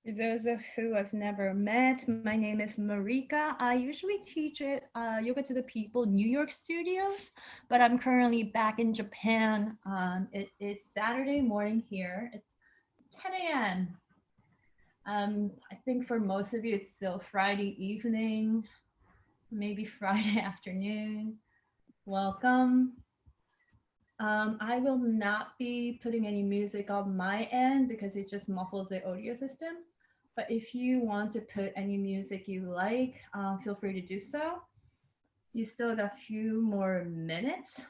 For those of who I've never met, my name is Marika. I usually teach at Yoga to the People New York studios, but I'm currently back in Japan. It's Saturday morning here. It's 10 a.m. I think for most of you, it's still Friday evening, maybe Friday afternoon. Welcome. I will not be putting any music on my end because it just muffles the audio system. But if you want to put any music you like, feel free to do so. You still got a few more minutes.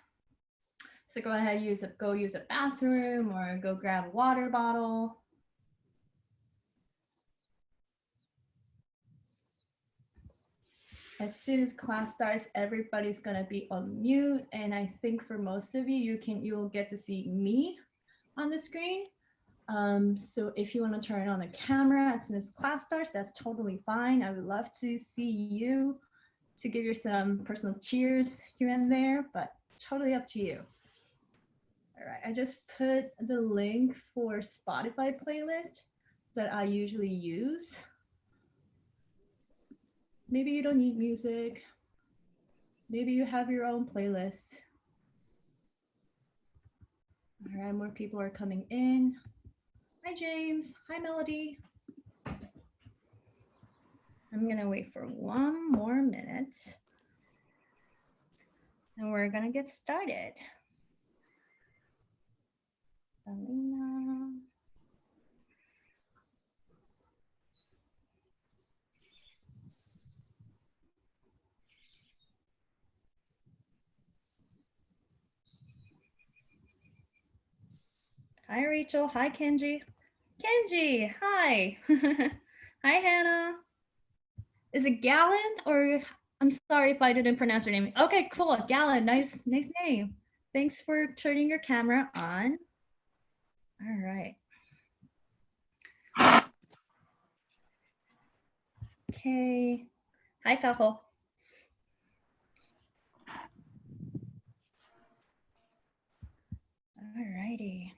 So go ahead, go use a bathroom or go grab a water bottle. As soon as class starts, everybody's gonna be on mute. And I think for most of you, you'll get to see me on the screen. So if you want to turn on the camera as soon as class starts, that's totally fine. I would love to see you to give you some personal cheers here and there, but totally up to you. All right, I just put the link for Spotify playlist that I usually use. Maybe you don't need music. Maybe you have your own playlist. All right, more people are coming in. Hi, James. Hi, Melody. I'm gonna wait for one more minute and we're gonna get started. Alina. Hi, Rachel. Hi, Kenji. Kenji, hi. Hi, Hannah. Is it Gallant or I'm sorry if I didn't pronounce your name. Okay, cool. Gallant, nice name. Thanks for turning your camera on. All right. Okay. Hi, Kaho. All righty.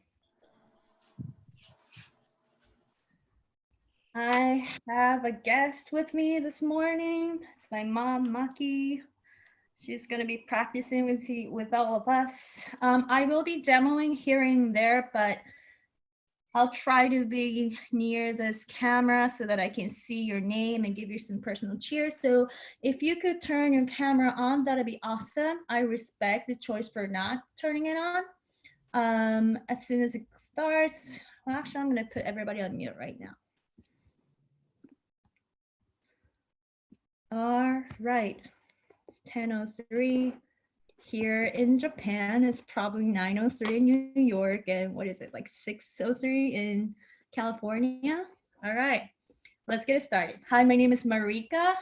I have a guest with me this morning. It's my mom, Maki. She's going to be practicing with all of us. I will be demoing here and there, but I'll try to be near this camera so that I can see your name and give you some personal cheers. So if you could turn your camera on, that'd be awesome. I respect the choice for not turning it on. As soon as it starts, well, actually, I'm going to put everybody on mute right now. All right, it's 10:03 here in Japan. It's probably 9:03 in New York, and what is it, like 6:03 in California? All right, let's get it started. Hi, my name is Marika.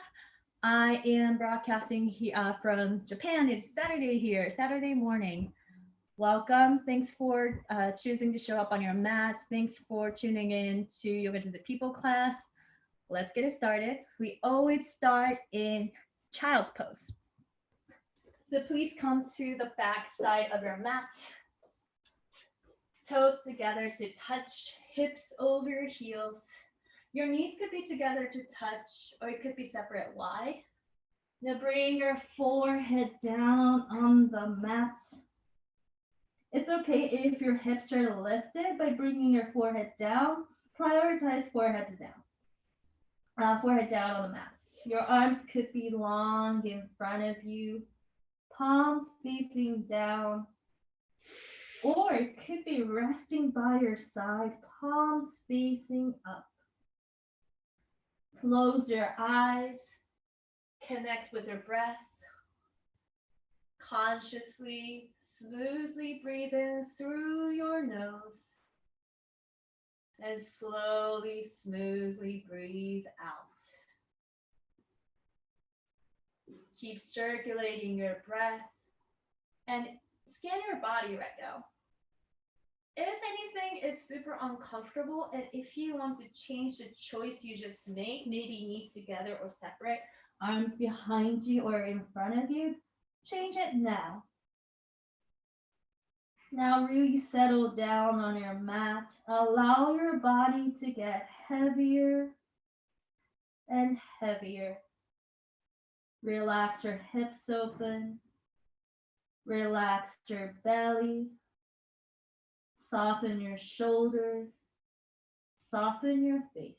I am broadcasting from Japan. It's Saturday here, Saturday morning. Welcome. Thanks for choosing to show up on your mats. Thanks for tuning in to Yoga to the People class. Let's get it started. We always start in child's pose. So please come to the back side of your mat. Toes together to touch, hips over your heels. Your knees could be together to touch, or it could be separate wide. Now bring your forehead down on the mat. It's okay if your hips are lifted by bringing your forehead down. Prioritize forehead down. Forehead down on the mat. Your arms could be long in front of you, palms facing down, or it could be resting by your side, palms facing up. Close your eyes, connect with your breath. Consciously, smoothly breathe in through your nose and slowly, smoothly breathe out. Keep circulating your breath and scan your body right now. If anything, it's super uncomfortable, and if you want to change the choice you just made, maybe knees together or separate, arms behind you or in front of you, change it now. Now really settle down on your mat. Allow your body to get heavier and heavier. Relax your hips open. Relax your belly. Soften your shoulders. Soften your face.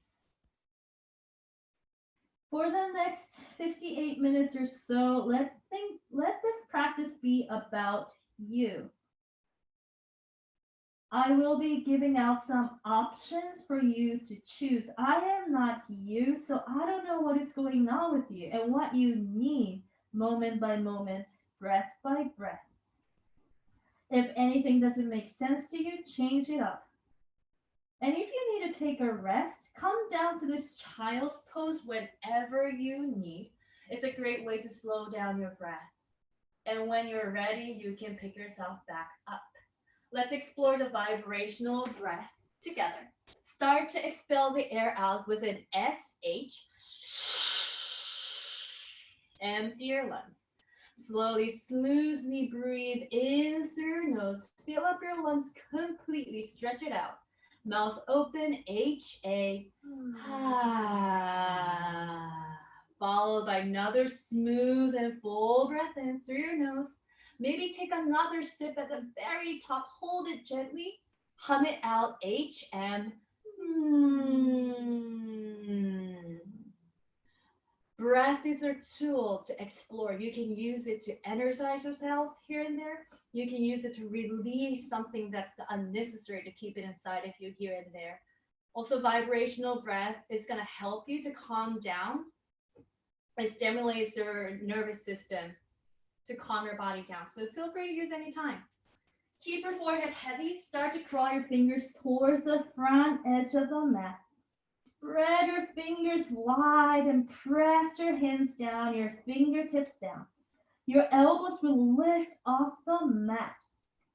For the next 58 minutes or so, let this practice be about you. I will be giving out some options for you to choose. I am not you, so I don't know what is going on with you and what you need moment by moment, breath by breath. If anything doesn't make sense to you, change it up. And if you need to take a rest, come down to this child's pose whenever you need. It's a great way to slow down your breath. And when you're ready, you can pick yourself back up. Let's explore the vibrational breath together. Start to expel the air out with an SH. Empty your lungs. Slowly, smoothly breathe in through your nose. Fill up your lungs completely. Stretch it out. Mouth open, HA. Followed by another smooth and full breath in through your nose. Maybe take another sip at the very top. Hold it gently. Hum it out, HM. Breath is a tool to explore. You can use it to energize yourself here and there. You can use it to release something that's unnecessary to keep it inside of you here and there. Also, vibrational breath is going to help you to calm down. It stimulates your nervous system to calm your body down. So feel free to use any time. Keep your forehead heavy. Start to crawl your fingers towards the front edge of the mat. Spread your fingers wide and press your hands down, your fingertips down. Your elbows will lift off the mat.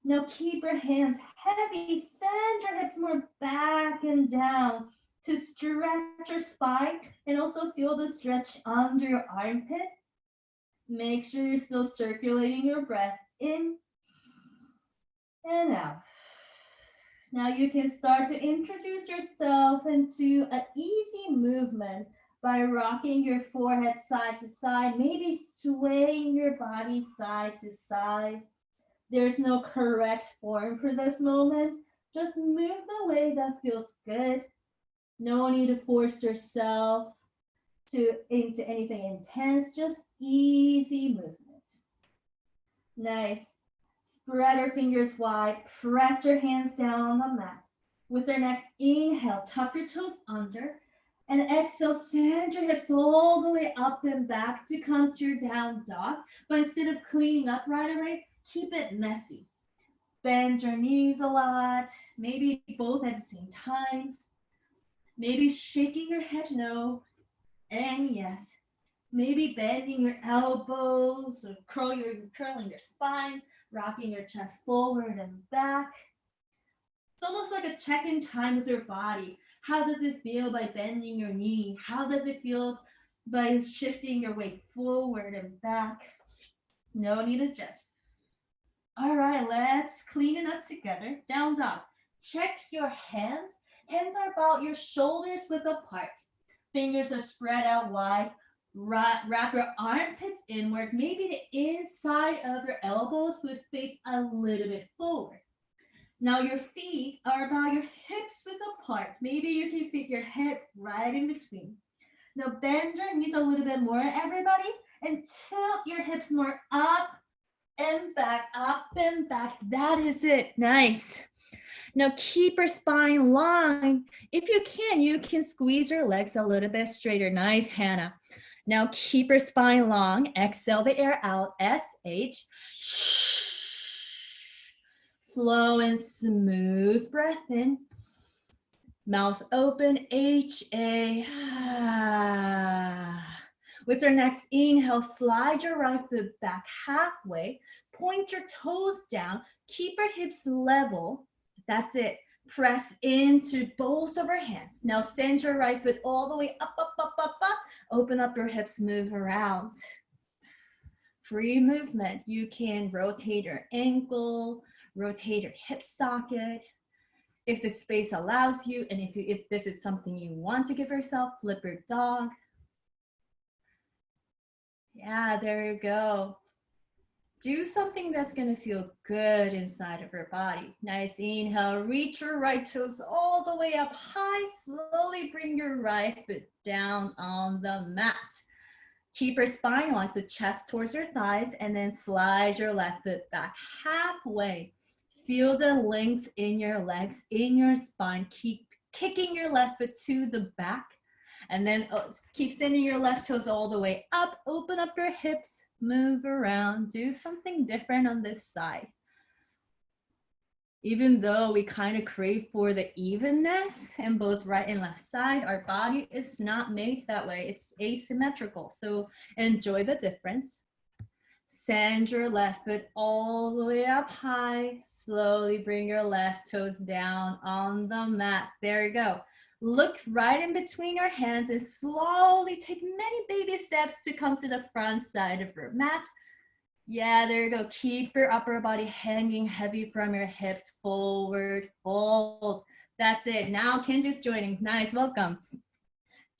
Now keep your hands heavy. Send your hips more back and down to stretch your spine and also feel the stretch under your armpit. Make sure you're still circulating your breath in and out. Now you can start to introduce yourself into an easy movement by rocking your forehead side to side, maybe swaying your body side to side. There's no correct form for this moment. Just move the way that feels good. No need to force yourself into anything intense, just easy movement. Nice. Spread your fingers wide, press your hands down on the mat. With your next inhale, tuck your toes under, and exhale, send your hips all the way up and back to come to your down dog. But instead of cleaning up right away, keep it messy. Bend your knees a lot, maybe both at the same times. Maybe shaking your head no and yes. Maybe bending your elbows or curling your spine, rocking your chest forward and back. It's almost like a check-in time with your body. How does it feel by bending your knee? How does it feel by shifting your weight forward and back? No need to judge. All right, let's clean it up together. Down dog. Check your hands. Hands are about your shoulders width apart. Fingers are spread out wide. Wrap your armpits inward. Maybe the inside of your elbows will face a little bit forward. Now your feet are about your hips width apart. Maybe you can fit your head right in between. Now bend your knees a little bit more, everybody, and tilt your hips more up and back, up and back. That is it. Nice. Now keep your spine long. If you can squeeze your legs a little bit straighter. Nice, Hannah. Now keep your spine long. Exhale the air out. SH. Slow and smooth breath in. Mouth open. HA. With your next inhale, slide your right foot back halfway. Point your toes down. Keep your hips level. That's it. Press into both of your hands. Now send your right foot all the way up, up, up, up, up. Open up your hips, move around. Free movement. You can rotate your ankle, Rotate your hip socket. If the space allows you, and if this is something you want to give yourself, flip your dog. Yeah, there you go. Do something that's gonna feel good inside of your body. Nice inhale, reach your right toes all the way up high. Slowly bring your right foot down on the mat. Keep your spine long, so chest towards your thighs, and then slide your left foot back halfway. Feel the length in your legs, in your spine. Keep kicking your left foot to the back, and then keep sending your left toes all the way up. Open up your hips, move around, do something different on this side. Even though we kind of crave for the evenness in both right and left side, our body is not made that way. It's asymmetrical. So enjoy the difference. Send your left foot all the way up high. Slowly bring your left toes down on the mat. There you go. Look right in between your hands and slowly take many baby steps to come to the front side of your mat. Yeah, there you go. Keep your upper body hanging heavy from your hips. Forward fold. That's it. Now Kenji's joining. Nice, welcome.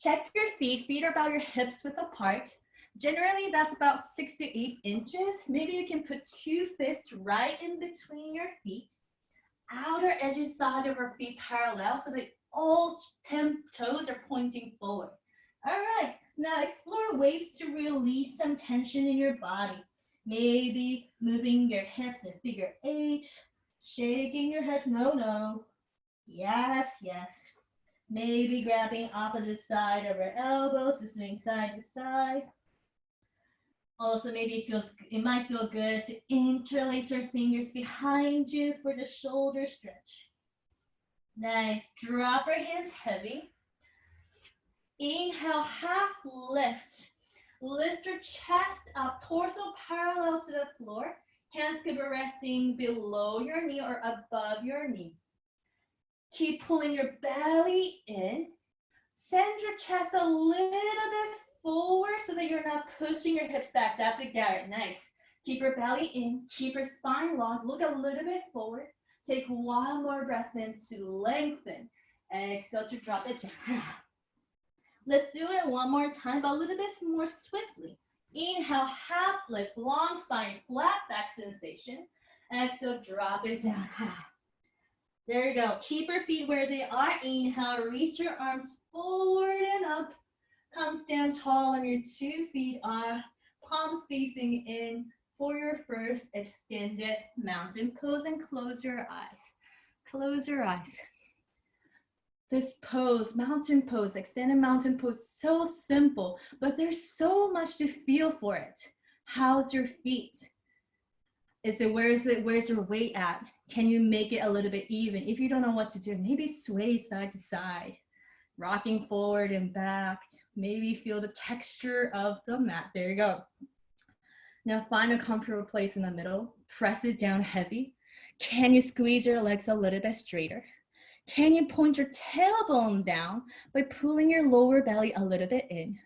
Check your feet. Feet are about your hips width apart. Generally, that's about 6 to 8 inches. Maybe you can put 2 fists right in between your feet. Outer edges side of our feet parallel so that all 10 toes are pointing forward. All right, now explore ways to release some tension in your body. Maybe moving your hips in figure 8, shaking your head, no. Yes. Maybe grabbing opposite side of your elbows to swing side to side. Also, maybe it might feel good to interlace your fingers behind you for the shoulder stretch. Nice. Drop your hands heavy. Inhale, half lift. Lift your chest up, torso parallel to the floor. Hands could be resting below your knee or above your knee. Keep pulling your belly in. Send your chest a little bit forward so that you're not pushing your hips back. That's it, Garrett. Nice. Keep your belly in. Keep your spine long. Look a little bit forward. Take one more breath in to lengthen. Exhale to drop it down. Let's do it one more time, but a little bit more swiftly. Inhale, half lift, long spine, flat back sensation. Exhale, drop it down. There you go. Keep your feet where they are. Inhale, reach your arms forward and up. Come stand tall on your 2 feet, palms facing in for your first extended mountain pose, and close your eyes. Close your eyes. This pose, mountain pose, extended mountain pose, so simple, but there's so much to feel for it. How's your feet? Where's your weight at? Can you make it a little bit even? If you don't know what to do, maybe sway side to side, rocking forward and back. Maybe feel the texture of the mat. There you go. Now find a comfortable place in the middle. Press it down heavy. Can you squeeze your legs a little bit straighter? Can you point your tailbone down by pulling your lower belly a little bit in?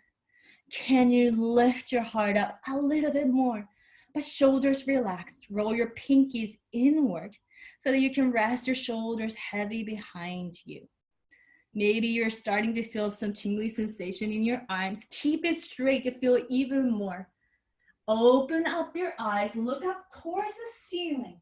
Can you lift your heart up a little bit more, but shoulders relaxed? Roll your pinkies inward so that you can rest your shoulders heavy behind you. Maybe you're starting to feel some tingly sensation in your arms. Keep it straight to feel even more. Open up your eyes, look up towards the ceiling.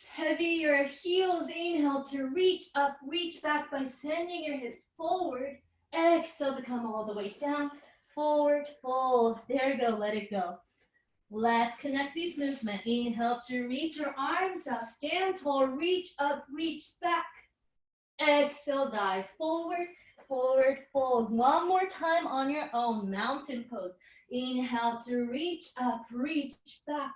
Heavy your heels, inhale to reach up, reach back by sending your hips forward. Exhale to come all the way down, forward, fold. There you go, let it go. Let's connect these movements. Inhale to reach your arms out, stand tall, reach up, reach back. Exhale, dive forward, forward, fold. One more time on your own, mountain pose. Inhale to reach up, reach back.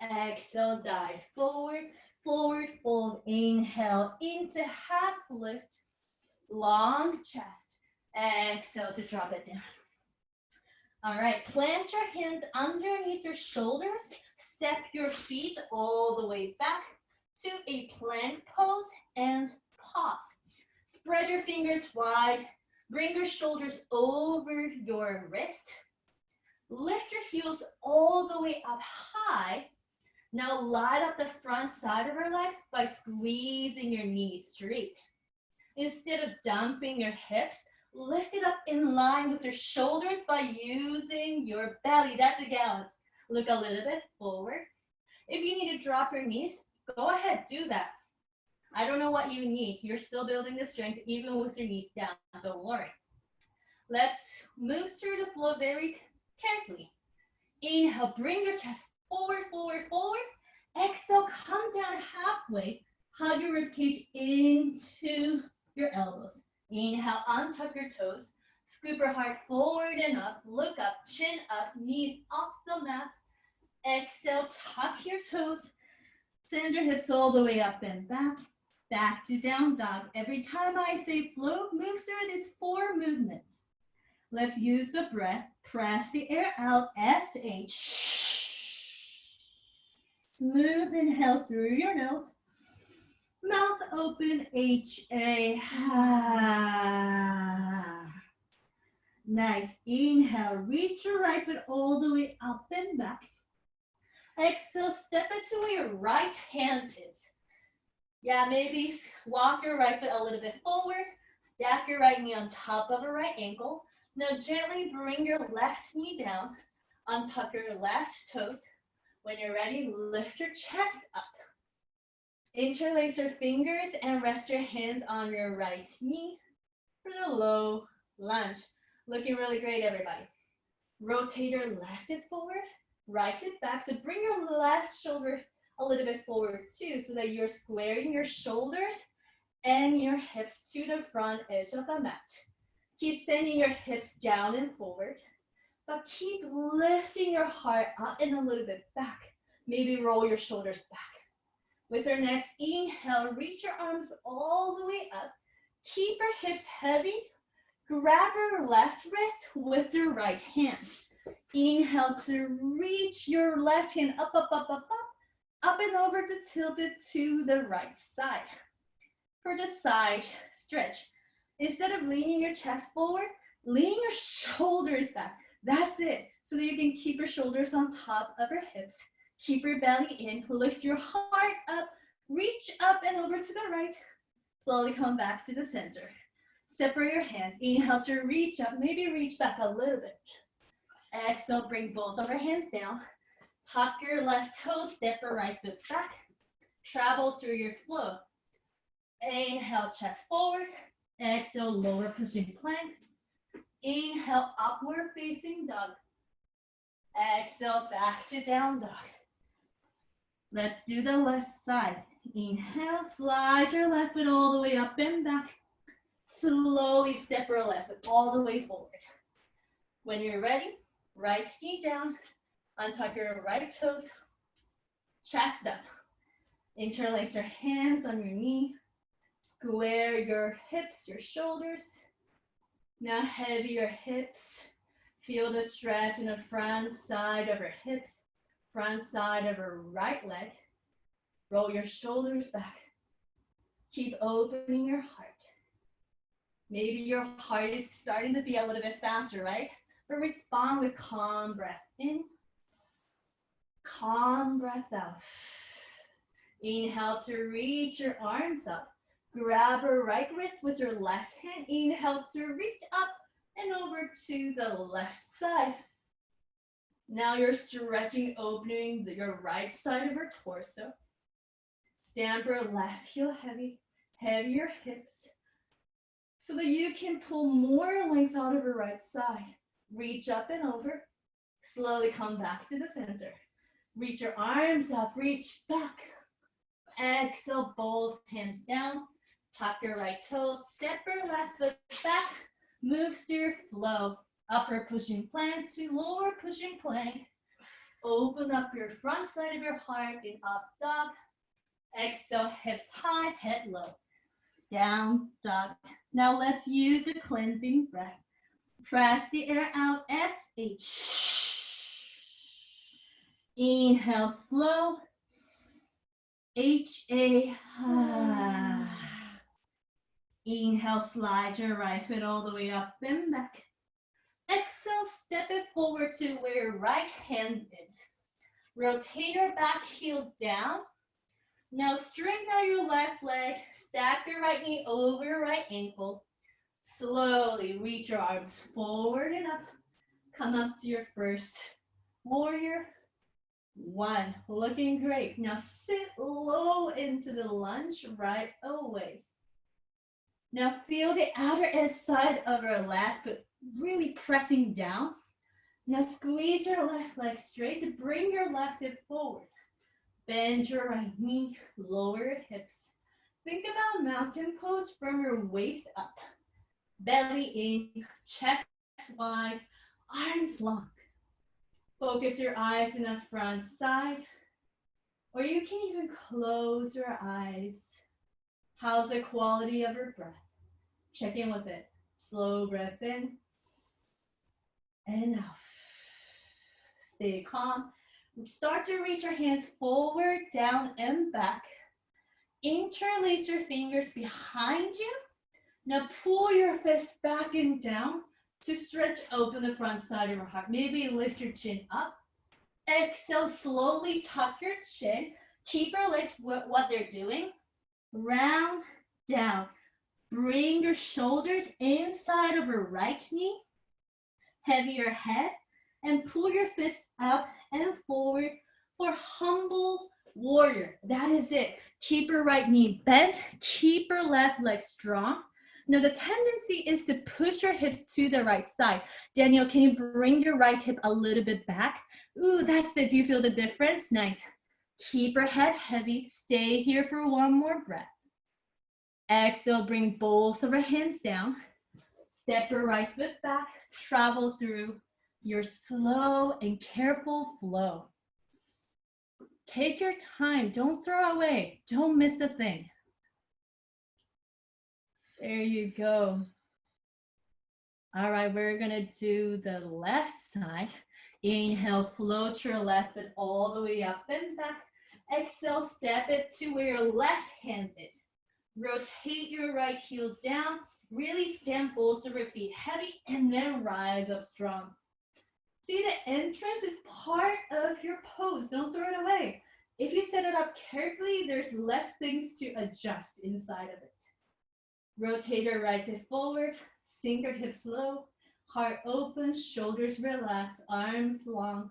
Exhale, dive forward, forward, fold. Inhale into half lift, long chest. Exhale to drop it down. All right, plant your hands underneath your shoulders. Step your feet all the way back to a plank pose and pause. Spread your fingers wide. Bring your shoulders over your wrist. Lift your heels all the way up high. Now line up the front side of your legs by squeezing your knees straight. Instead of dumping your hips, lift it up in line with your shoulders by using your belly. That's a gallant. Look a little bit forward. If you need to drop your knees, go ahead, do that. I don't know what you need. You're still building the strength even with your knees down. Don't worry. Let's move through the floor very carefully. Inhale, bring your chest forward, forward, forward. Exhale, come down halfway. Hug your ribcage into your elbows. Inhale, untuck your toes. Scoop your heart forward and up. Look up, chin up, knees off the mat. Exhale, tuck your toes. Send your hips all the way up and back. Back to down dog. Every time I say float, move through these 4 movements. Let's use the breath. Press the air out. SH. Smooth inhale through your nose. Mouth open. HA. Nice. Inhale. Reach your right foot all the way up and back. Exhale. Step it to where your right hand is. Yeah, maybe walk your right foot a little bit forward. Stack your right knee on top of the right ankle. Now gently bring your left knee down. Untuck your left toes. When you're ready, lift your chest up. Interlace your fingers and rest your hands on your right knee for the low lunge. Looking really great, everybody. Rotate your left hip forward, right hip back. So bring your left shoulder a little bit forward too, so that you're squaring your shoulders and your hips to the front edge of the mat. Keep sending your hips down and forward, but keep lifting your heart up and a little bit back. Maybe roll your shoulders back. With your next inhale, reach your arms all the way up. Keep your hips heavy. Grab your left wrist with your right hand. Inhale to reach your left hand up, up, up, up, up. Up and over to tilt it to the right side. For the side stretch, instead of leaning your chest forward, lean your shoulders back. That's it. So that you can keep your shoulders on top of your hips. Keep your belly in. Lift your heart up. Reach up and over to the right. Slowly come back to the center. Separate your hands. Inhale to reach up. Maybe reach back a little bit. Exhale, bring both of your hands down. Tuck your left toe, step your right foot back. Travel through your flow. Inhale, chest forward. Exhale, lower pushing plank. Inhale, upward facing dog. Exhale, back to down dog. Let's do the left side. Inhale, slide your left foot all the way up and back. Slowly step your left foot all the way forward. When you're ready, right knee down. Untuck your right toes, chest up. Interlace your hands on your knee. Square your hips, your shoulders. Now heavy your hips. Feel the stretch in the front side of your hips, front side of your right leg. Roll your shoulders back. Keep opening your heart. Maybe your heart is starting to beat a little bit faster, right? But respond with calm breath in. Calm breath out. Inhale to reach your arms up. Grab your right wrist with your left hand. Inhale to reach up and over to the left side. Now you're stretching, opening your right side of your torso. Stamp your left heel heavy. Heavy your hips so that you can pull more length out of your right side. Reach up and over. Slowly come back to the center. Reach your arms up, reach back. Exhale, both hands down. Tuck your right toe, step your left foot back. Move through your flow. Upper pushing plank to lower pushing plank. Open up your front side of your heart in up dog. Exhale, hips high, head low. Down dog. Now let's use a cleansing breath. Press the air out, SH. Inhale, slow. HA. Inhale, slide your right foot all the way up and back. Exhale, step it forward to where your right hand is. Rotate your back heel down. Now straighten out your left leg. Stack your right knee over your right ankle. Slowly reach your arms forward and up. Come up to your first warrior. One, looking great. Now sit low into the lunge right away. Now feel the outer edge side of your left foot really pressing down. Now squeeze your left leg straight to bring your left hip forward. Bend your right knee, lower your hips. Think about mountain pose from your waist up. Belly in, chest wide, arms long. Focus your eyes in the front side, or you can even close your eyes. How's the quality of your breath? Check in with it. Slow breath in and out. Stay calm. Start to reach your hands forward, down, and back. Interlace your fingers behind you. Now pull your fists back and down to stretch open the front side of your heart. Maybe lift your chin up. Exhale, slowly tuck your chin. Keep your legs what they're doing. Round, down. Bring your shoulders inside of your right knee. Heavier head. And pull your fists up and forward for humble warrior. That is it. Keep your right knee bent. Keep your left leg strong. Now the tendency is to push your hips to the right side. Daniel, can you bring your right hip a little bit back? Ooh, that's it. Do you feel the difference? Nice. Keep your head heavy. Stay here for one more breath. Exhale, bring both of your hands down. Step your right foot back. Travel through your slow and careful flow. Take your time. Don't throw away. Don't miss a thing. There you go. All right, we're gonna do the left side. Inhale, float your left foot all the way up and back. Exhale, step it to where your left hand is. Rotate your right heel down. Really stand both of your feet heavy and then rise up strong. See, the entrance is part of your pose. Don't throw it away. If you set it up carefully, there's less things to adjust inside of it. Rotate your right hip forward, sink your hips low, heart open, shoulders relaxed, arms long.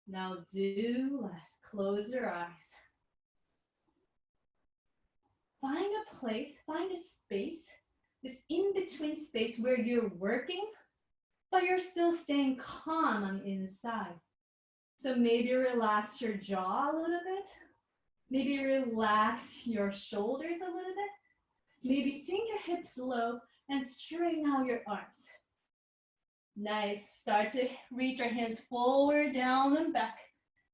Now do less. Close your eyes. Find a place, find a space, this in-between space where you're working, but you're still staying calm on the inside. So maybe relax your jaw a little bit. Maybe relax your shoulders a little bit. Maybe sink your hips low and straighten out your arms. Nice. Start to reach your hands forward, down, and back.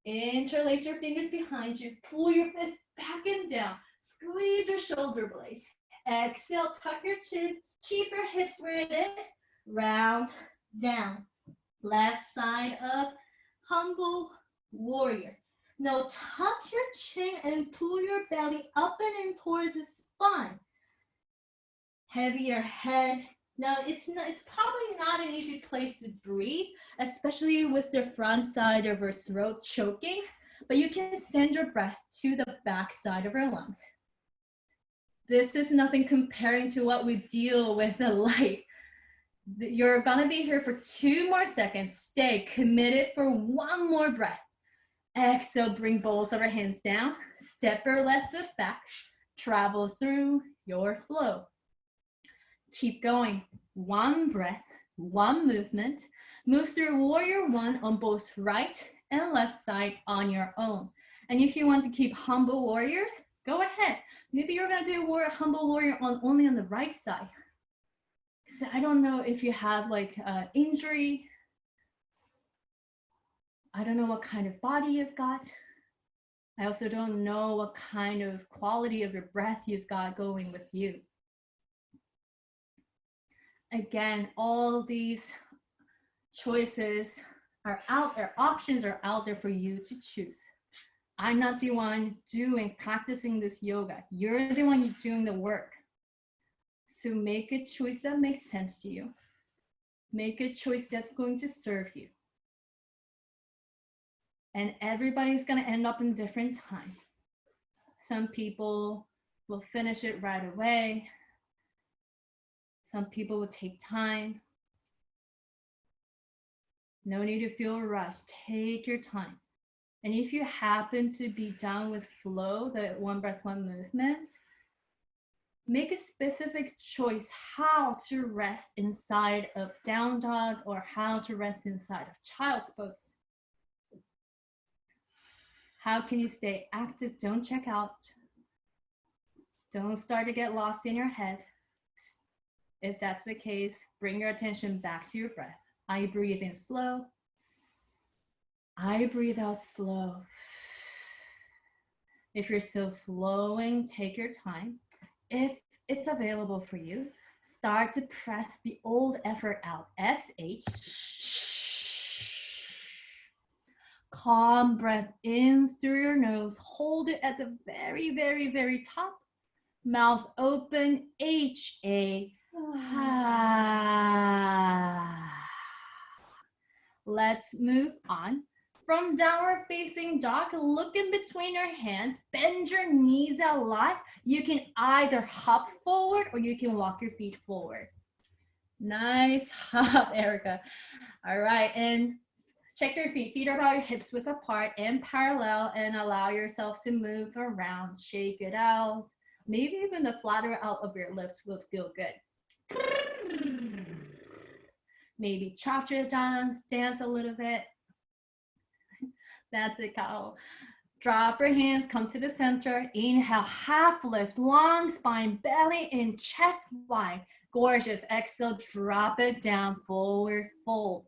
Interlace your fingers behind you. Pull your fists back and down. Squeeze your shoulder blades. Exhale, tuck your chin. Keep your hips where it is. Round, down. Left side up. Humble warrior. Now tuck your chin and pull your belly up and in towards the spine. Heavier head. Now it's probably not an easy place to breathe, especially with the front side of your throat choking, but you can send your breath to the back side of your lungs. This is nothing comparing to what we deal with the light. You're gonna be here for 2 more seconds. Stay committed for 1 more breath. Exhale, bring both of your hands down. Step your left foot back. Travel through your flow. Keep going. 1 breath, 1 movement. Move through warrior 1 on both right and left side on your own. And if you want to keep humble warriors, go ahead. Maybe you're gonna do humble warrior only on the right side. So I don't know if you have like injury. I don't know what kind of body you've got. I also don't know what kind of quality of your breath you've got going with you. Again, all these choices are out there, options are out there for you to choose. I'm not the one practicing this yoga. You're the one doing the work. So make a choice that makes sense to you. Make a choice that's going to serve you. And everybody's going to end up in different time. Some people will finish it right away. Some people will take time. No need to feel rushed. Take your time. And if you happen to be down with flow, the one breath, one movement, make a specific choice how to rest inside of down dog or how to rest inside of child's pose. How can you stay active? Don't check out. Don't start to get lost in your head. If that's the case, bring your attention back to your breath. I breathe in slow. I breathe out slow. If you're still flowing, take your time. If it's available for you, start to press the old effort out. SH. Calm breath in through your nose. Hold it at the very, very, very top. Mouth open. HA. Let's move on. From downward facing dog, look in between your hands, bend your knees a lot. You can either hop forward or you can walk your feet forward. Nice hop, Erica. All right, and check your feet. Feet are about your hips width apart and parallel, and allow yourself to move around. Shake it out. Maybe even the flatter out of your lips will feel good. Maybe cha-cha dance a little bit. That's it, Kyle. Drop your hands, come to the center. Inhale, half lift, long spine, belly in, chest wide. Gorgeous. Exhale, drop it down, forward fold.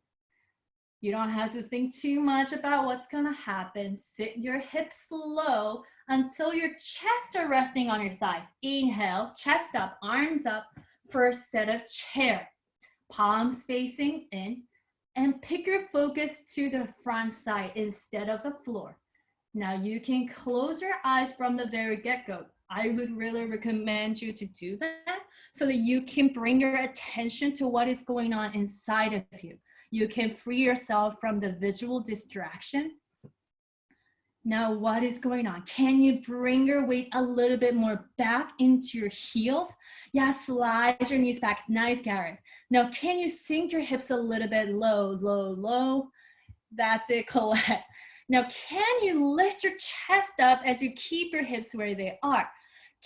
You don't have to think too much about what's gonna happen. Sit your hips low until your chest are resting on your thighs. Inhale, chest up, arms up. First set of chair. Palms facing in. And pick your focus to the front side instead of the floor. Now you can close your eyes from the very get-go. I would really recommend you to do that so that you can bring your attention to what is going on inside of you. You can free yourself from the visual distraction. Now, what is going on? Can you bring your weight a little bit more back into your heels? Yeah, slide your knees back. Nice, Karen. Now, can you sink your hips a little bit low, low, low? That's it, Colette. Now, can you lift your chest up as you keep your hips where they are?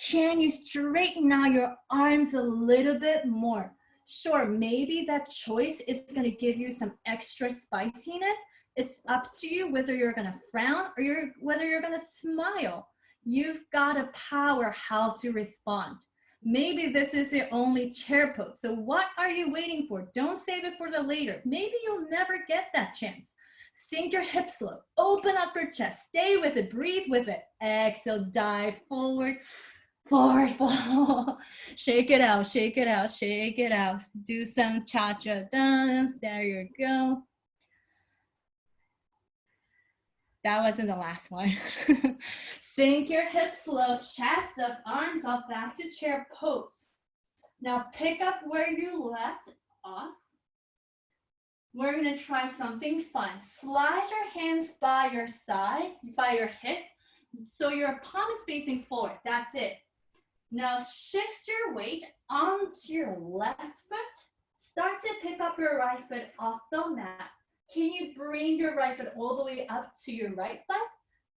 Can you straighten out your arms a little bit more? Sure, maybe that choice is going to give you some extra spiciness. It's up to you whether you're going to frown or whether you're going to smile. You've got to power how to respond. Maybe this is your only chair pose. So what are you waiting for? Don't save it for the later. Maybe you'll never get that chance. Sink your hips low. Open up your chest. Stay with it. Breathe with it. Exhale, dive forward. Forward fold. Shake it out, shake it out, shake it out. Do some cha-cha dance. There you go. That wasn't the last one. Sink your hips low, chest up, arms up, back to chair pose. Now pick up where you left off. We're gonna try something fun. Slide your hands by your side, by your hips, so your palm is facing forward. That's it. Now shift your weight onto your left foot. Start to pick up your right foot off the mat. Can you bring your right foot all the way up to your right foot?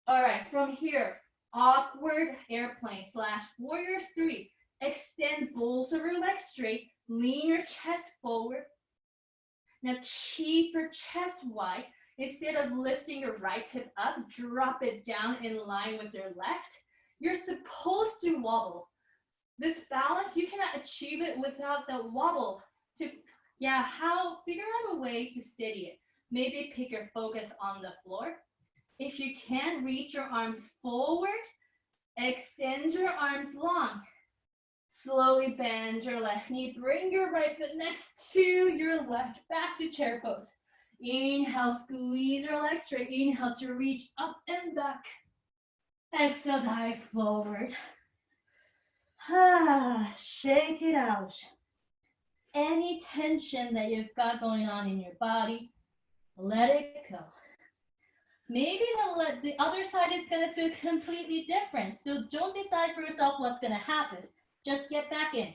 All right, from here, awkward airplane / warrior 3. Extend both of your legs straight. Lean your chest forward. Now keep your chest wide. Instead of lifting your right hip up, drop it down in line with your left. You're supposed to wobble. This balance, you cannot achieve it without the wobble. Figure out a way to steady it. Maybe pick your focus on the floor. If you can, reach your arms forward. Extend your arms long. Slowly bend your left knee. Bring your right foot next to your left. Back to chair pose. Inhale, squeeze your legs straight. Inhale to reach up and back. Exhale, dive forward. Shake it out. Any tension that you've got going on in your body, let it go. Maybe the other side is going to feel completely different. So don't decide for yourself what's going to happen. Just get back in.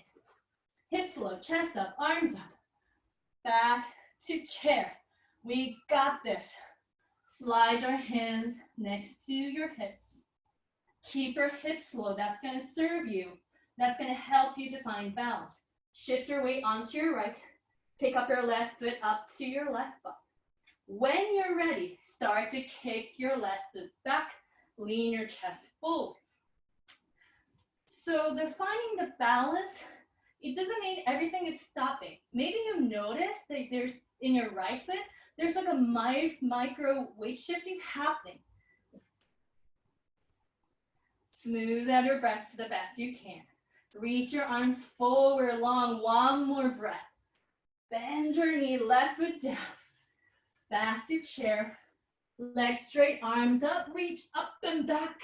Hips low, chest up, arms up. Back to chair. We got this. Slide your hands next to your hips. Keep your hips low. That's going to serve you. That's going to help you to find balance. Shift your weight onto your right. Pick up your left foot up to your left butt. When you're ready, start to kick your left foot back. Lean your chest forward. So finding the balance, it doesn't mean everything is stopping. Maybe you notice that there's, in your right foot, there's like a micro weight shifting happening. Smooth out your breath to the best you can. Reach your arms forward long, one more breath. Bend your knee, left foot down. Back to chair. Legs straight, arms up, reach up and back.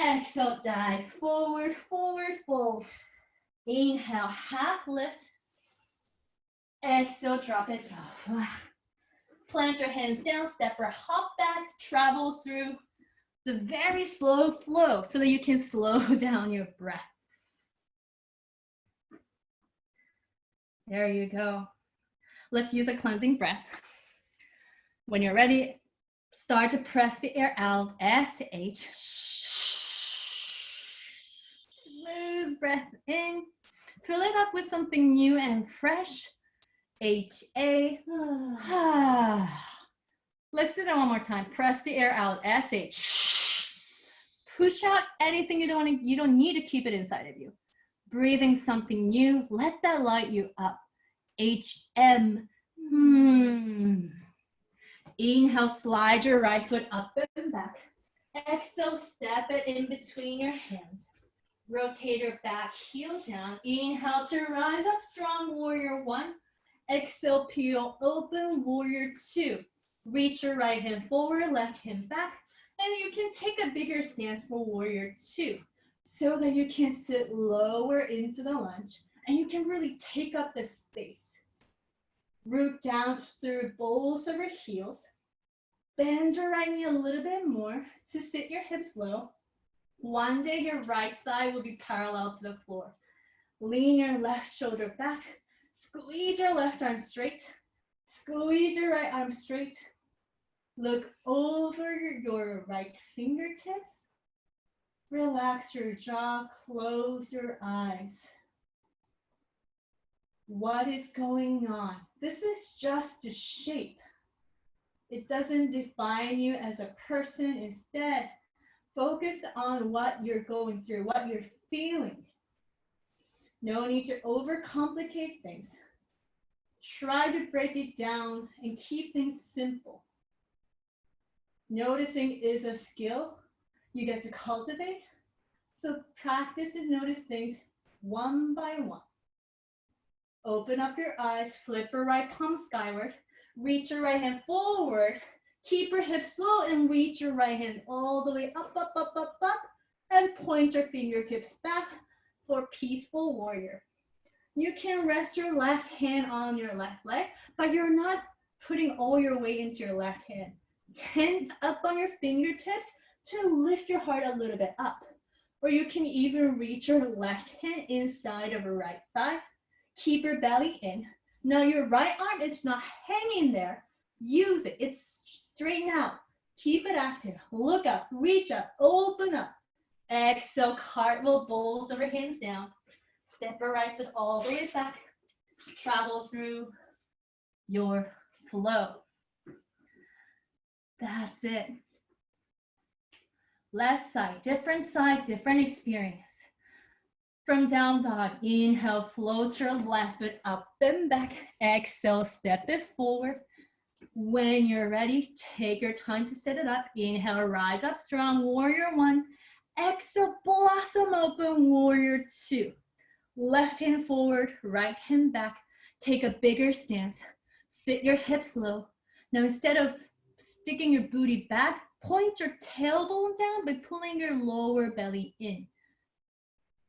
Exhale, dive forward, forward, fold. Inhale, half lift. Exhale, drop it down. Plant your hands down, step or hop back, travel through the very slow flow so that you can slow down your breath. There you go. Let's use a cleansing breath. When you're ready, start to press the air out, SH. Smooth breath in. Fill it up with something new and fresh. HA. Let's do that one more time. Press the air out, SH. Push out anything you don't need to keep it inside of you. Breathing something new, let that light you up. HM. Inhale, slide your right foot up and back. Exhale, step it in between your hands. Rotate your back heel down. Inhale to rise up, strong warrior one. Exhale, peel open, warrior two. Reach your right hand forward, left hand back. And you can take a bigger stance for warrior two so that you can sit lower into the lunge and you can really take up the space. Root down through both of your heels. Bend your right knee a little bit more to sit your hips low. One day your right thigh will be parallel to the floor. Lean your left shoulder back. Squeeze your left arm straight. Squeeze your right arm straight. Look over your right fingertips. Relax your jaw, close your eyes. What is going on? This is just a shape. It doesn't define you as a person. Instead, focus on what you're going through, what you're feeling. No need to overcomplicate things. Try to break it down and keep things simple. Noticing is a skill you get to cultivate. So practice to notice things one by one. Open up your eyes, flip your right palm skyward, reach your right hand forward, keep your hips low and reach your right hand all the way up, up, up, up, up, and point your fingertips back for peaceful warrior. You can rest your left hand on your left leg, but you're not putting all your weight into your left hand. Tend up on your fingertips to lift your heart a little bit up. Or you can even reach your left hand inside of your right thigh. Keep your belly in. Now your right arm is not hanging there. Use it. It's straighten out. Keep it active. Look up, reach up, open up. Exhale, cartwheel, both of your hands down. Step your right foot all the way back. Travel through your flow. That's it. Left side, different experience. From down dog, inhale, float your left foot up and back. Exhale, step it forward. When you're ready, take your time to set it up. Inhale, rise up strong, warrior one. Exhale, blossom open, warrior two. Left hand forward, right hand back. Take a bigger stance. Sit your hips low. Now instead of sticking your booty back, point your tailbone down by pulling your lower belly in.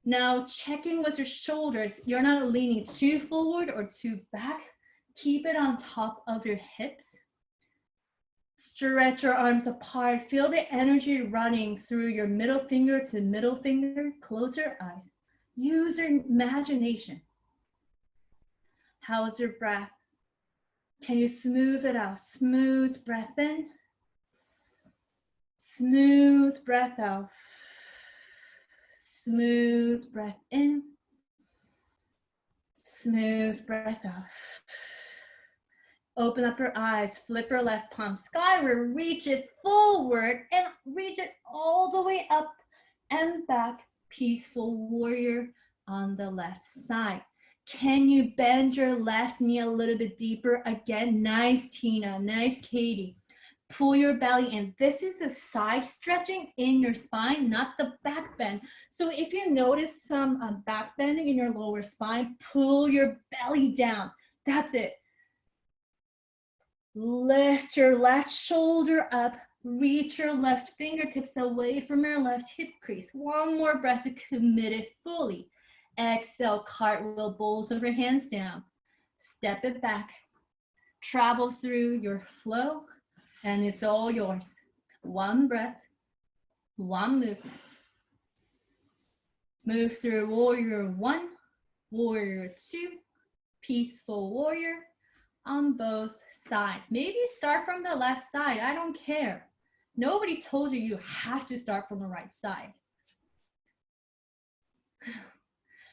Now checking with your shoulders, you're not leaning too forward or too back. Keep it on top of your hips. Stretch your arms apart. Feel the energy running through your middle finger to middle finger. Close your eyes. Use your imagination. How's your breath? Can you smooth it out? Smooth breath in. Smooth breath out. Smooth breath in. Smooth breath out. Open up your eyes, flip your left palm skyward, reach it forward and reach it all the way up and back. Peaceful warrior on the left side. Can you bend your left knee a little bit deeper? Again, nice Tina, nice Katie. Pull your belly in. This is a side stretching in your spine, not the back bend. So if you notice some back bending in your lower spine, pull your belly down. That's it. Lift your left shoulder up. Reach your left fingertips away from your left hip crease. One more breath to commit it fully. Exhale, cartwheel, balls of your hands down. Step it back. Travel through your flow, and it's all yours. One breath, one movement. Move through warrior one, warrior two, peaceful warrior on both sides. Maybe start from the left side. I don't care. Nobody told you you have to start from the right side.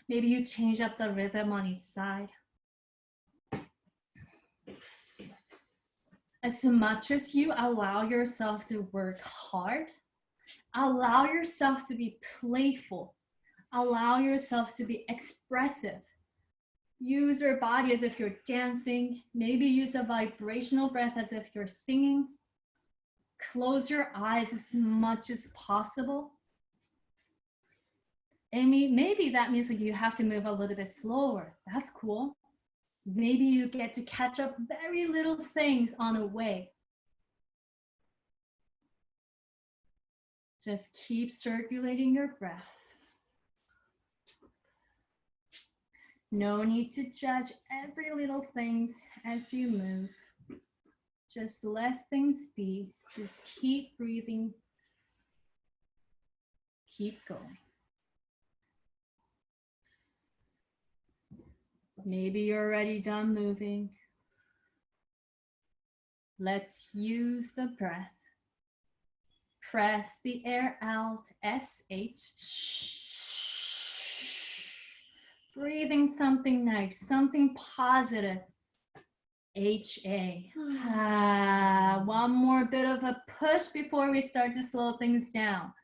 Maybe you change up the rhythm on each side. As much as you allow yourself to work hard, allow yourself to be playful, allow yourself to be expressive. Use your body as if you're dancing. Maybe use a vibrational breath as if you're singing. Close your eyes as much as possible. And maybe that means like you have to move a little bit slower. That's cool. Maybe you get to catch up very little things on the way. Just keep circulating your breath. No need to judge every little things as you move. Just let things be. Just keep breathing. Keep going. Maybe you're already done moving. Let's use the breath. Press the air out, SH. Breathing something nice, something positive. HA. One more bit of a push before we start to slow things down.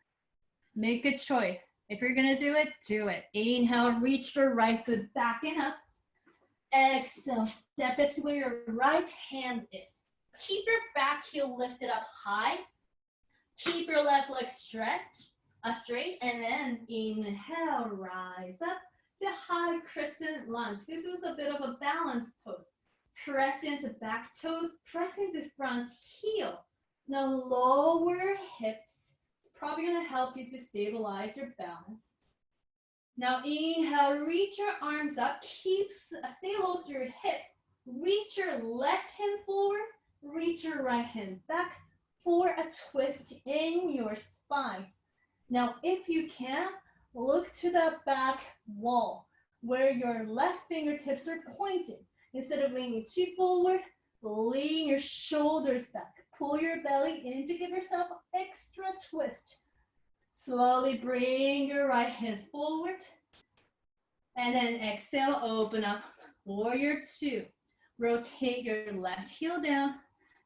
Make a choice. If you're gonna do it, do it. Inhale, reach your right foot back and up. Exhale, step it to where your right hand is. Keep your back heel lifted up high. Keep your left leg straight, and then inhale, rise up to high crescent lunge. This is a bit of a balance pose. Press into back toes, press into front heel. Now lower hips. It's probably gonna help you to stabilize your balance. Now inhale, reach your arms up, stay close to your hips. Reach your left hand forward, reach your right hand back for a twist in your spine. Now if you can, look to the back wall where your left fingertips are pointed. Instead of leaning too forward, lean your shoulders back. Pull your belly in to give yourself extra twist. Slowly bring your right hand forward. And then exhale, open up, warrior two. Rotate your left heel down,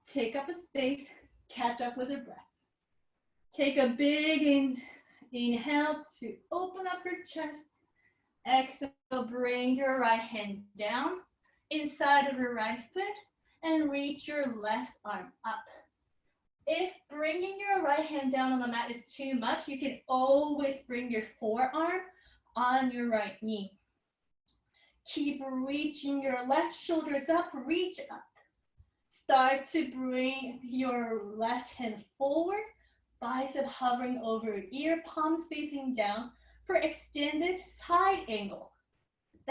take up a space, catch up with your breath. Take a big inhale to open up your chest. Exhale, bring your right hand down inside of your right foot and reach your left arm up. If bringing your right hand down on the mat is too much, you can always bring your forearm on your right knee. Keep reaching your left shoulders up, reach up. Start to bring your left hand forward, bicep hovering over your ear, palms facing down for extended side angle.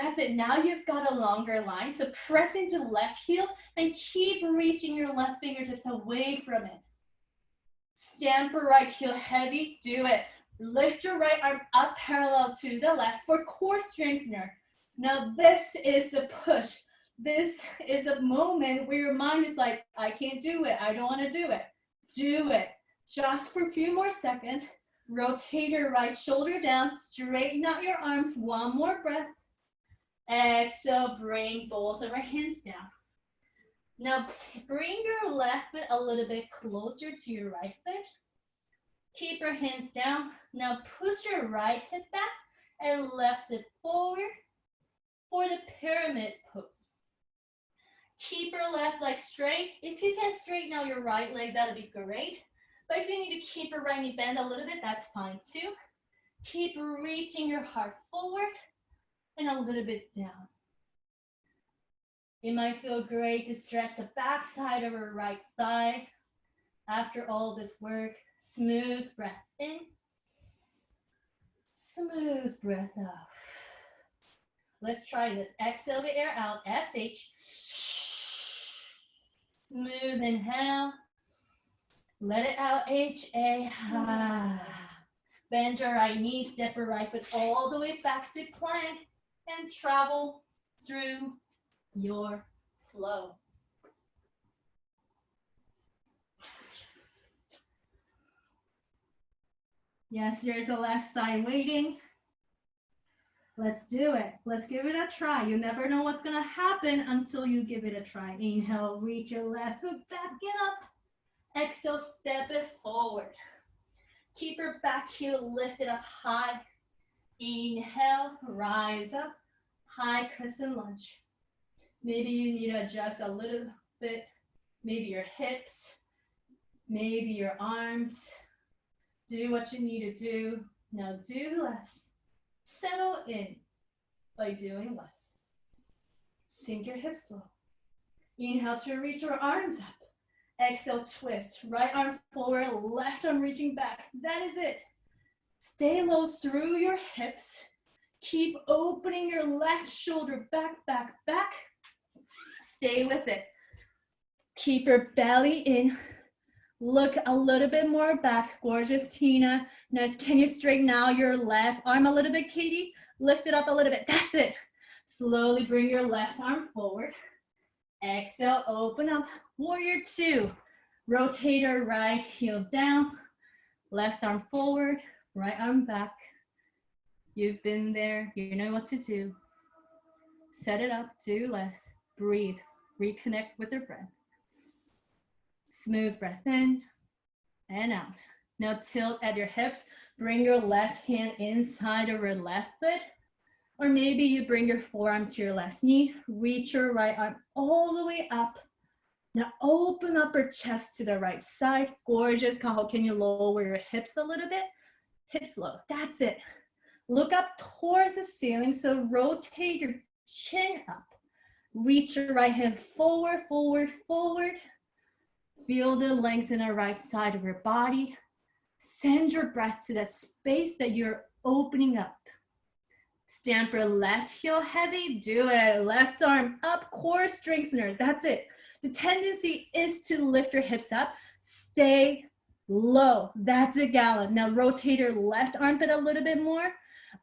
That's it. Now you've got a longer line. So press into left heel and keep reaching your left fingertips away from it. Stamp your right heel heavy. Do it. Lift your right arm up parallel to the left for core strengthener. Now this is the push. This is a moment where your mind is like, I can't do it. I don't want to do it. Do it. Just for a few more seconds. Rotate your right shoulder down. Straighten out your arms. One more breath. Exhale, bring both of our hands down. Now bring your left foot a little bit closer to your right foot. Keep your hands down. Now push your right hip back and left hip forward for the pyramid pose. Keep your left leg straight. If you can straighten out your right leg, that'll be great. But if you need to keep your right knee bent a little bit, that's fine too. Keep reaching your heart forward and a little bit down. It might feel great to stretch the back side of our right thigh. After all this work, smooth breath in, smooth breath out. Let's try this. Exhale the air out, SH. Smooth inhale. Let it out, HA. Bend your right knee, step your right foot all the way back to plank and travel through your flow. Yes, there's a left side waiting. Let's do it. Let's give it a try. You never know what's gonna happen until you give it a try. Inhale, reach your left foot back, get up. Exhale, step it forward. Keep your back heel lifted up high. Inhale, rise up, high crescent lunge. Maybe you need to adjust a little bit, maybe your hips, maybe your arms. Do what you need to do. Now do less. Settle in by doing less. Sink your hips low. Inhale to reach your arms up. Exhale, twist. Right arm forward, left arm reaching back. That is it. Stay low through your hips. Keep opening your left shoulder back, back, back. Stay with it. Keep your belly in. Look a little bit more back. Gorgeous, Tina. Nice. Can you straighten out your left arm a little bit, Katie? Lift it up a little bit. That's it. Slowly bring your left arm forward. Exhale, open up. Warrior two. Rotate your right heel down. Left arm forward. Right arm back. You've been there. You know what to do. Set it up. Do less. Breathe. Reconnect with your breath. Smooth breath in and out. Now tilt at your hips. Bring your left hand inside of your left foot. Or maybe you bring your forearm to your left knee. Reach your right arm all the way up. Now open up your chest to the right side. Gorgeous. Kaho, can you lower your hips a little bit? Hips low. That's it. Look up towards the ceiling. So rotate your chin up. Reach your right hand forward, forward, forward. Feel the length in the right side of your body. Send your breath to that space that you're opening up. Stamp your left heel heavy. Do it. Left arm up, core strengthener. That's it. The tendency is to lift your hips up. Stay low. That's it, Gala. Now rotate your left armpit a little bit more.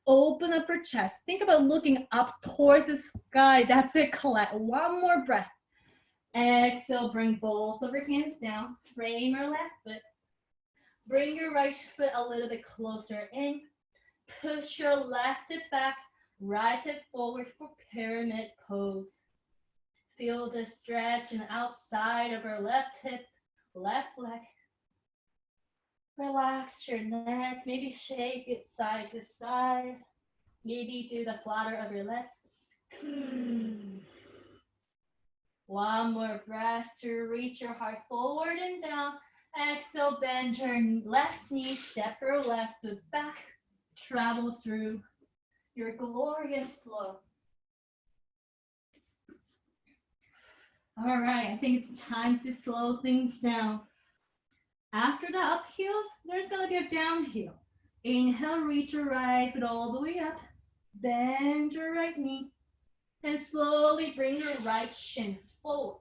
Open up your chest. Think about looking up towards the sky. That's it, Colette. One more breath. Exhale, bring both of your hands down. Frame your left foot. Bring your right foot a little bit closer in. Push your left hip back, right hip forward for pyramid pose. Feel the stretch and outside of your left hip, left leg. Relax your neck, maybe shake it side to side. Maybe do the flutter of your legs. One more breath to reach your heart forward and down. Exhale, bend your left knee, step your left foot back. Travel through your glorious flow. All right, I think it's time to slow things down. After the uphills, there's gonna be a downhill. Inhale, reach your right foot all the way up. Bend your right knee. And slowly bring your right shin forward.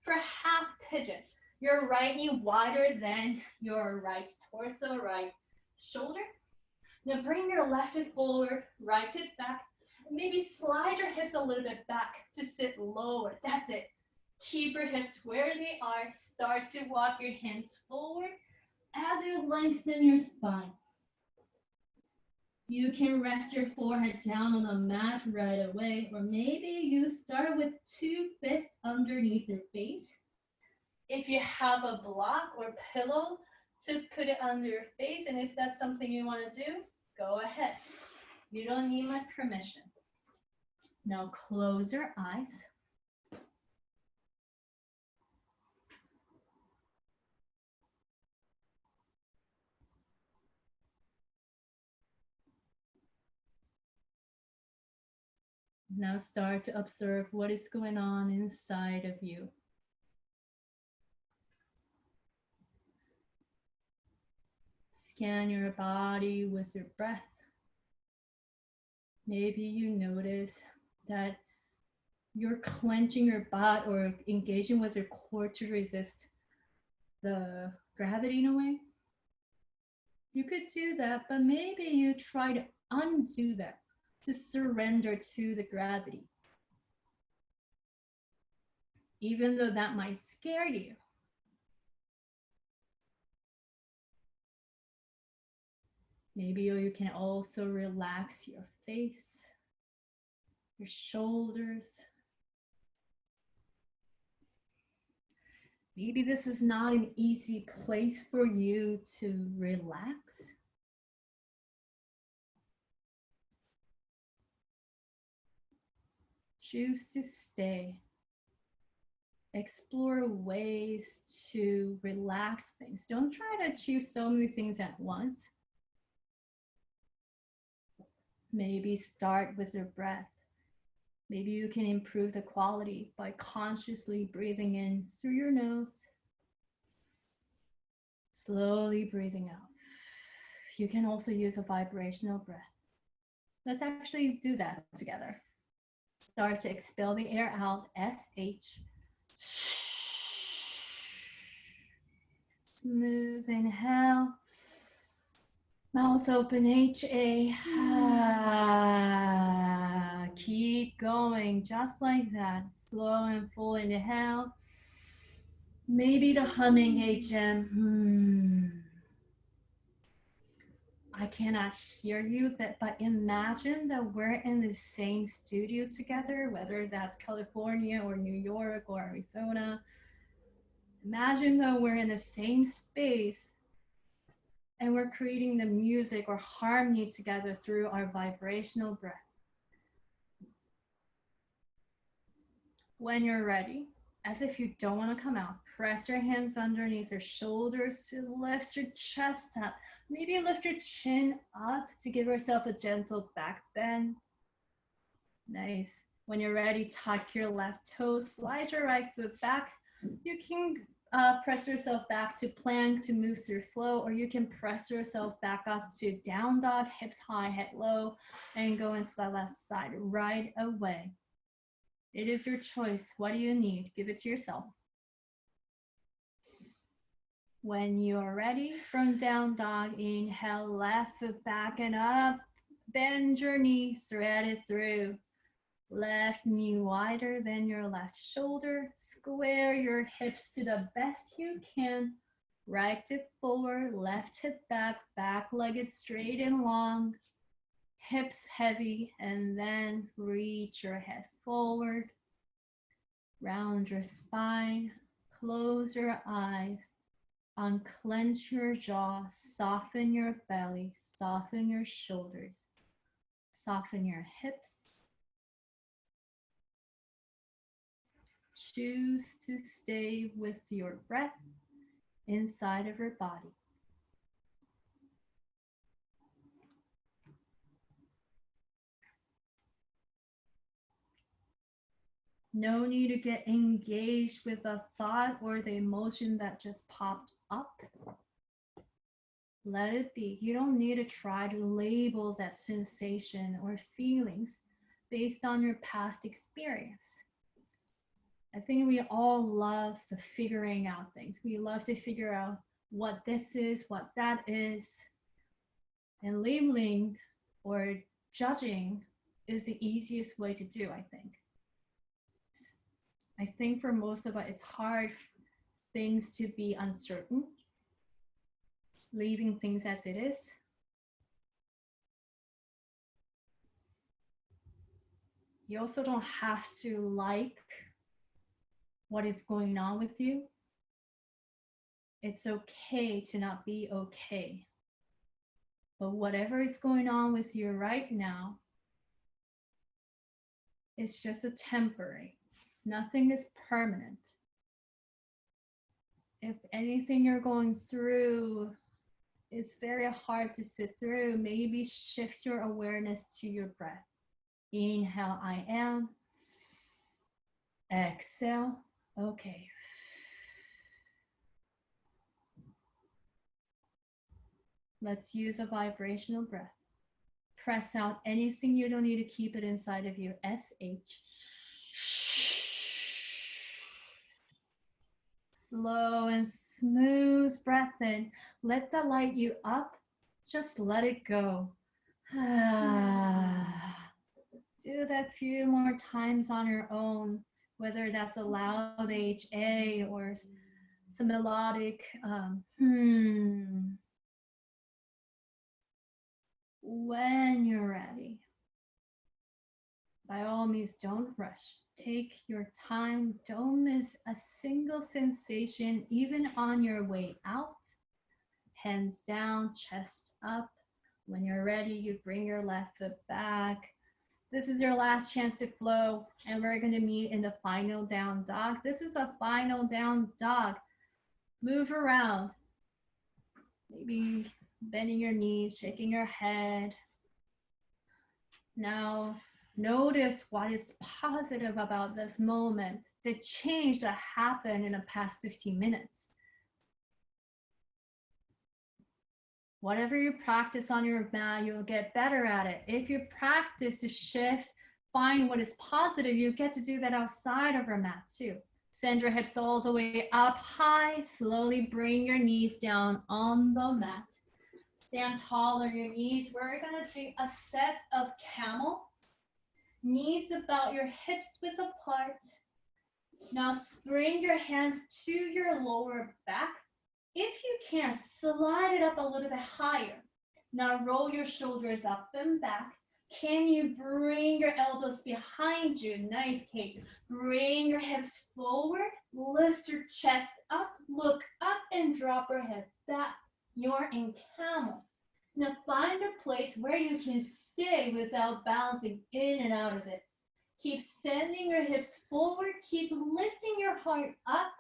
For half pigeon, your right knee wider than your right torso, right shoulder. Now bring your left hip forward, right hip back. Maybe slide your hips a little bit back to sit lower. That's it. Keep your hips where they are. Start to walk your hands forward as you lengthen your spine. You can rest your forehead down on the mat right away, or maybe you start with 2 fists underneath your face. If you have a block or pillow to put it under your face, and if that's something you want to do, go ahead. You don't need my permission. Now close your eyes. Now start to observe what is going on inside of you. Scan your body with your breath. Maybe you notice that you're clenching your butt or engaging with your core to resist the gravity in a way. You could do that, but maybe you try to undo that, to surrender to the gravity. Even though that might scare you. Maybe you can also relax your face, your shoulders. Maybe this is not an easy place for you to relax. Choose to stay. Explore ways to relax things. Don't try to achieve so many things at once. Maybe start with your breath. Maybe you can improve the quality by consciously breathing in through your nose, slowly breathing out. You can also use a vibrational breath. Let's actually do that together. Start to expel the air out, SH. Smooth inhale. Mouth open, HA. Keep going, just like that. Slow and full inhale. Maybe the humming HM. I cannot hear you, but imagine that we're in the same studio together, whether that's California or New York or Arizona. Imagine that we're in the same space and we're creating the music or harmony together through our vibrational breath. When you're ready, as if you don't want to come out, press your hands underneath your shoulders to lift your chest up. Maybe lift your chin up to give yourself a gentle back bend. Nice. When you're ready, tuck your left toe, slide your right foot back. You can press yourself back to plank to move through flow, or you can press yourself back up to down dog, hips high, head low, and go into the left side right away. It is your choice. What do you need? Give it to yourself. When you are ready, from down dog, inhale, left foot back and up. Bend your knee, thread it through. Left knee wider than your left shoulder. Square your hips to the best you can. Right hip forward, left hip back, back leg is straight and long. Hips heavy, and then reach your head forward. Round your spine, close your eyes, unclench your jaw, soften your belly, soften your shoulders, soften your hips. Choose to stay with your breath inside of your body. No need to get engaged with a thought or the emotion that just popped up. Let it be. You don't need to try to label that sensation or feelings, based on your past experience. I think we all love the figuring out things. We love to figure out what this is, what that is. And labeling or judging is the easiest way to do, I think. I think for most of us, it's hard things to be uncertain, leaving things as it is. You also don't have to like what is going on with you. It's okay to not be okay. But whatever is going on with you right now, it's just a temporary. Nothing is permanent. If anything you're going through is very hard to sit through, maybe shift your awareness to your breath. Inhale, I am. Exhale, okay. Let's use a vibrational breath. Press out anything you don't need to keep it inside of you. SH. Slow and smooth breath in. Let that light you up. Just let it go. Do that a few more times on your own, whether that's a loud HA or some melodic When you're ready, by all means, don't rush. Take your time. Don't miss a single sensation, even on your way out. Hands down, chest up. When you're ready, you bring your left foot back. This is your last chance to flow, and we're going to meet in the final down dog. This is a final down dog. Move around. Maybe bending your knees, shaking your head. Now, notice what is positive about this moment, the change that happened in the past 15 minutes. Whatever you practice on your mat, you'll get better at it. If you practice to shift, find what is positive, you get to do that outside of your mat too. Send your hips all the way up high. Slowly bring your knees down on the mat. Stand tall on your knees. We're going to do a set of camel. Knees about your hips width apart. Now bring your hands to your lower back. If you can, slide it up a little bit higher. Now roll your shoulders up and back. Can you bring your elbows behind you? Nice, Kate. Bring your hips forward. Lift your chest up. Look up and drop your head back. You're in camel. Now find a place where you can stay without bouncing in and out of it. Keep sending your hips forward. Keep lifting your heart up.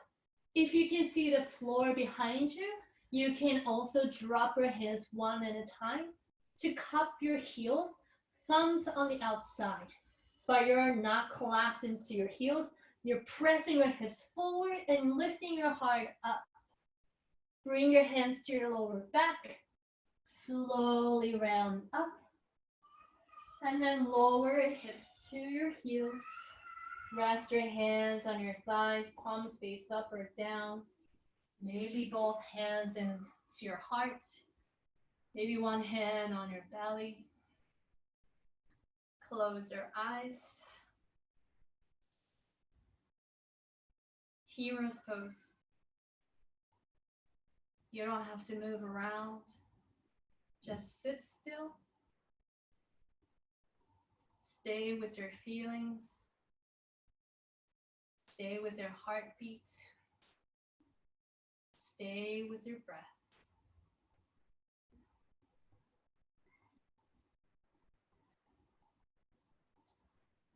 If you can see the floor behind you, you can also drop your hands one at a time to cup your heels, thumbs on the outside. But you're not collapsing to your heels. You're pressing your hips forward and lifting your heart up. Bring your hands to your lower back. Slowly round up. And then lower your hips to your heels. Rest your hands on your thighs, palms face up or down. Maybe both hands into your heart. Maybe one hand on your belly. Close your eyes. Hero's pose. You don't have to move around. Just sit still. Stay with your feelings. Stay with your heartbeat. Stay with your breath.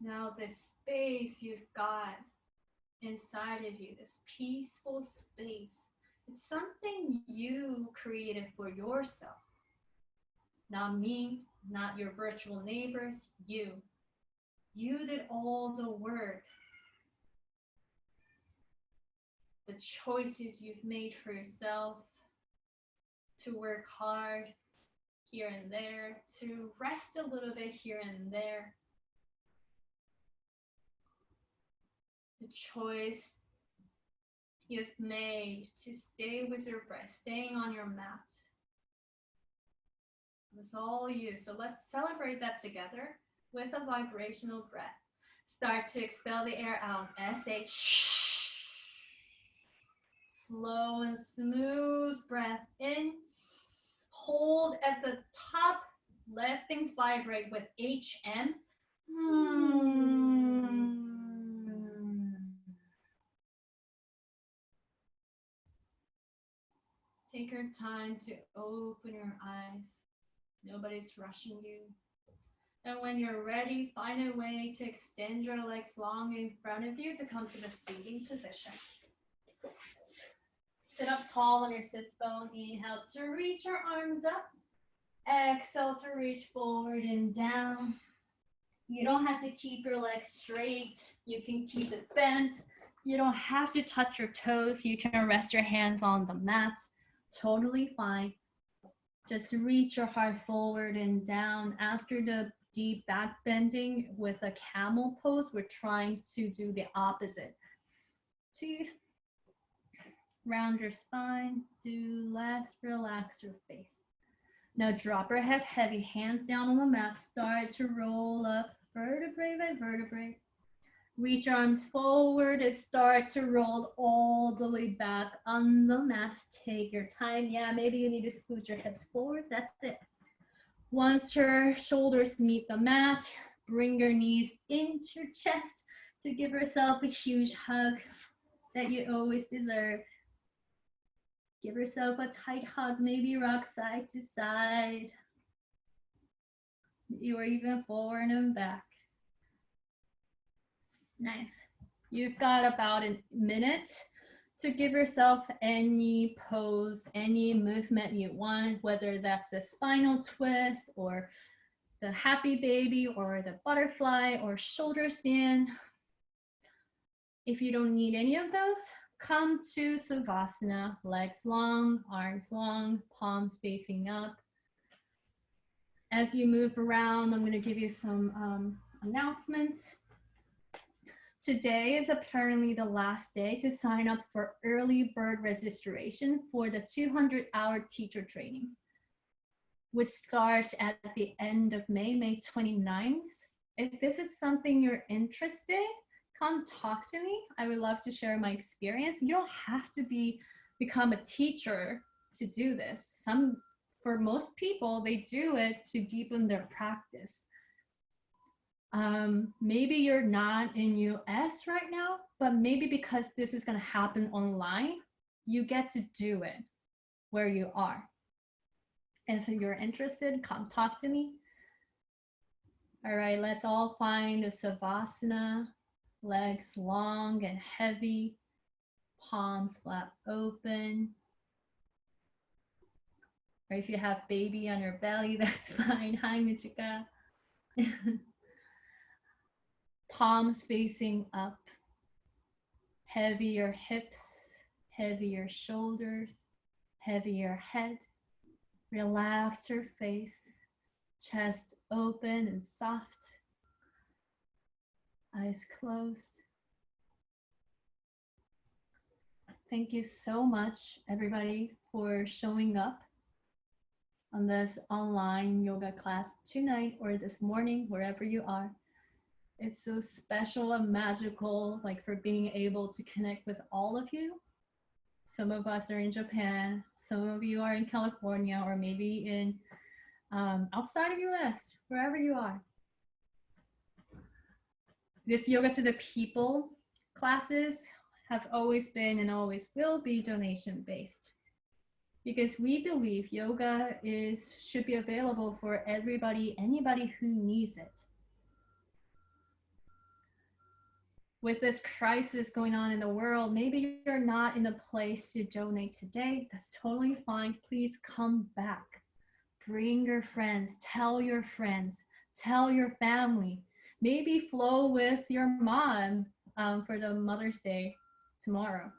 Now this space you've got inside of you, this peaceful space, it's something you created for yourself. Not me, not your virtual neighbors, you. You did all the work. The choices you've made for yourself to work hard here and there, to rest a little bit here and there. the choice you've made to stay with your breath, staying on your mat. It's all you. So let's celebrate that together with a vibrational breath. Start to expel the air out. SH. Slow and smooth breath in. Hold at the top. Let things vibrate with HM. Take your time to open your eyes. Nobody's rushing you. And when you're ready, find a way to extend your legs long in front of you to come to the seating position. Sit up tall on your sits bone. Inhale to reach your arms up. Exhale to reach forward and down. You don't have to keep your legs straight. You can keep it bent. You don't have to touch your toes. You can rest your hands on the mat. Totally fine. Just reach your heart forward and down. After the deep back bending with a camel pose, we're trying to do the opposite. To round your spine, do less, relax your face. Now drop your head heavy, hands down on the mat. Start to roll up vertebrae by vertebrae. Reach your arms forward and start to roll all the way back on the mat. Take your time. Yeah, maybe you need to scoot your hips forward. That's it. Once your shoulders meet the mat, bring your knees into your chest to give yourself a huge hug that you always deserve. Give yourself a tight hug, maybe rock side to side. Or even forward and back. Nice. You've got about a minute to give yourself any pose, any movement you want, whether that's a spinal twist or the happy baby or the butterfly or shoulder stand. If you don't need any of those, come to Savasana, legs long, arms long, palms facing up. As you move around, I'm going to give you some announcements. Today is apparently the last day to sign up for early bird registration for the 200-hour teacher training, which starts at the end of May 29th. If this is something you're interested, come talk to me. I would love to share my experience. You don't have to become a teacher to do this. For most people, they do it to deepen their practice. Maybe you're not in US right now, but maybe because this is going to happen online, you get to do it where you are. And so you're interested, come talk to me. All right, let's all find a Savasana, legs long and heavy, palms flat open. Or if you have baby on your belly, that's fine. Hi, Michika. Palms facing up. Heavy your hips, heavy your shoulders, heavy your head. Relax your face, chest open and soft. Eyes closed. Thank you so much, everybody, for showing up on this online yoga class tonight or this morning, wherever you are. It's so special and magical, like for being able to connect with all of you. Some of us are in Japan, some of you are in California, or maybe in outside of US, wherever you are. This Yoga to the People classes have always been and always will be donation-based, because we believe yoga should be available for everybody, anybody who needs it. With this crisis going on in the world, maybe you're not in a place to donate today. That's totally fine. Please come back. Bring your friends, tell your family. Maybe flow with your mom for the Mother's Day tomorrow.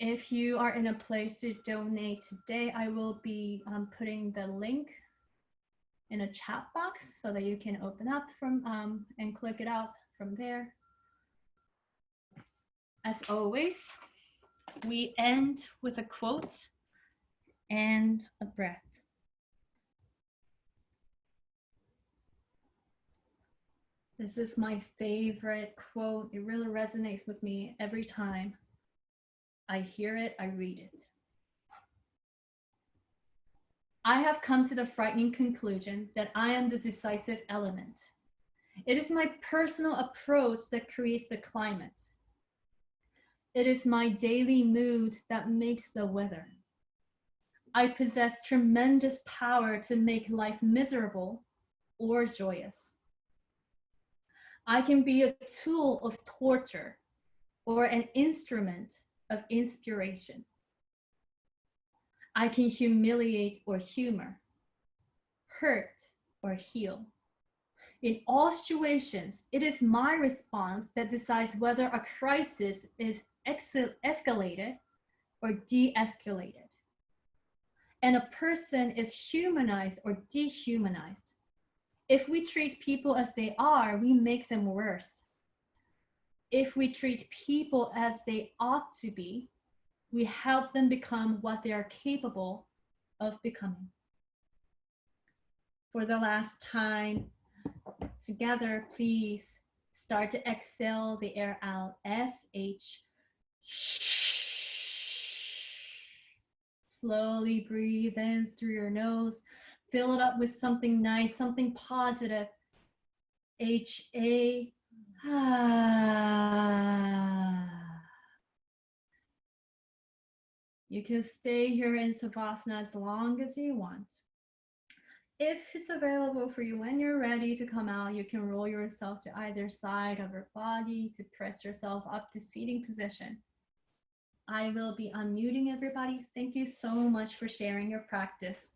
If you are in a place to donate today, I will be putting the link in a chat box so that you can open up from and click it out from there. As always, we end with a quote and a breath. This is my favorite quote. It really resonates with me every time I hear it, I read it. I have come to the frightening conclusion that I am the decisive element. It is my personal approach that creates the climate. It is my daily mood that makes the weather. I possess tremendous power to make life miserable or joyous. I can be a tool of torture or an instrument of inspiration. I can humiliate or humor, hurt or heal. In all situations, it is my response that decides whether a crisis is escalated or de-escalated. And a person is humanized or dehumanized. If we treat people as they are, we make them worse. If we treat people as they ought to be, we help them become what they are capable of becoming. For the last time, together, please start to exhale the air out. S-H. Slowly breathe in through your nose. Fill it up with something nice, something positive. H-A. You can stay here in Savasana as long as you want. If it's available for you when you're ready to come out, you can roll yourself to either side of your body to press yourself up to seating position. I will be unmuting everybody. Thank you so much for sharing your practice.